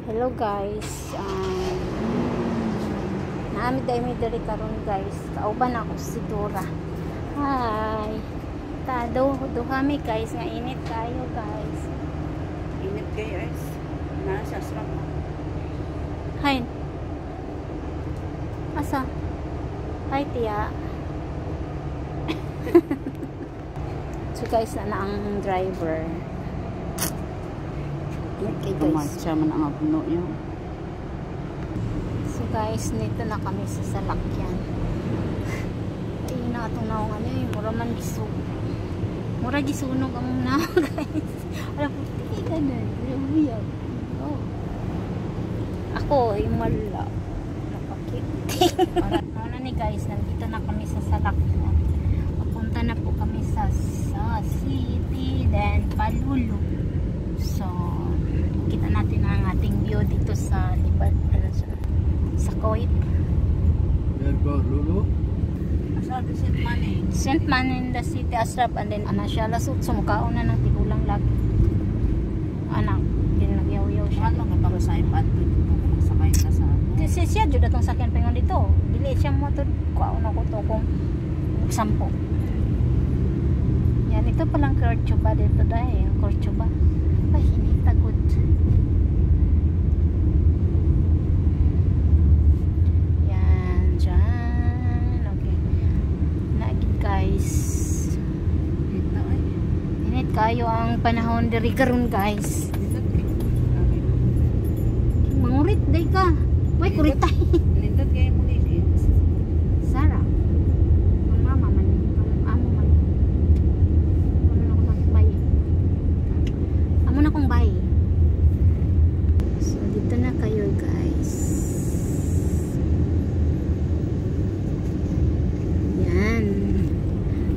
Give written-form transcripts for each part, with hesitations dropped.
Hello guys, naamid ay may dali karon guys. Kauban ako si Dora. Hi. Duhami guys, nga init kayo guys. Init kayo guys. Nasa sarap. Hi. Asa? Hi tiya. So guys, na ang driver. Okay guys. Tumatsa man ang puno yun. So guys, nito na kami sa salakyan. Ay na atong naong ano yung mura man gisug. Mura gisunog ang naong guys. Alam po, tiki ka na. Buyag. Oh. Ako, imala. Napakiting. Para na ni guys, nandito na kami sa salakyan. Papunta na po kami sa city, then Palulu. So, kita natin ang ating view dito sa Libat, sa Kuwait. There go Lulu. Asad St. Mani. St. Mani in the city, Asrap, and then Anasya Lasut, sumukaon na ng tigulang lagi. Anak, ginagyaw-yaw siya. Ano nga para sa iPad dito kung sakay ka sa ano? Kasi siya, dyan datong sakyan pa dito. Dili siya mo ito, kuwaon ako to kung 10. Yan, ito palang Cordoba dito dahil. Cordoba. Ay, hindi tagod. Yan, dyan. Okay. Naagid guys. Init kayo ang panahon diri karon guys. Mangurit day ka. Uy, kuritay. Nindot kayo mo nili. Sarah. Ang mama man. Ang amo man. Ano na akong bayi. Amo na akong bayi. So, dito na kayo guys. Yan.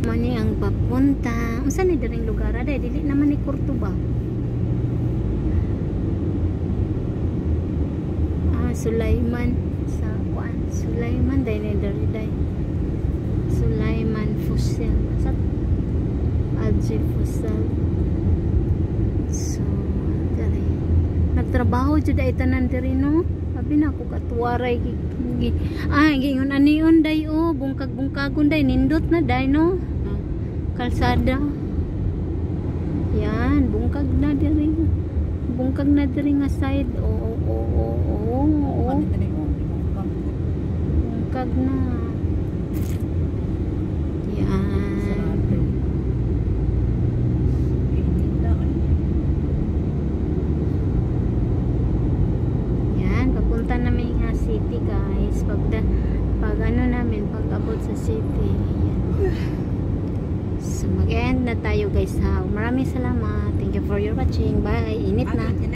Mani ang papunta. Saan ni daring lugar? Aday, dili naman ni Cordoba. Sulaiman sa kuan. Sulaiman day ni day. Sulaiman Fusel. Sa Alji Fusel. So, dali. Nagtrabaho jud ay tanan diri no. Abi na ako katuwaray gingon anion day o bungkag-bungkagon day nindot na day no. Kalsada. Yan, bungkag na diri. Bungkag na diri nga side. Bungkag na. Yan. Yan, papunta namin nga city guys. Pag ano namin, pag abot sa city. Yan. So mag-end na tayo guys ha. Maraming salamat. Thank you for your watching. Bye. Init na.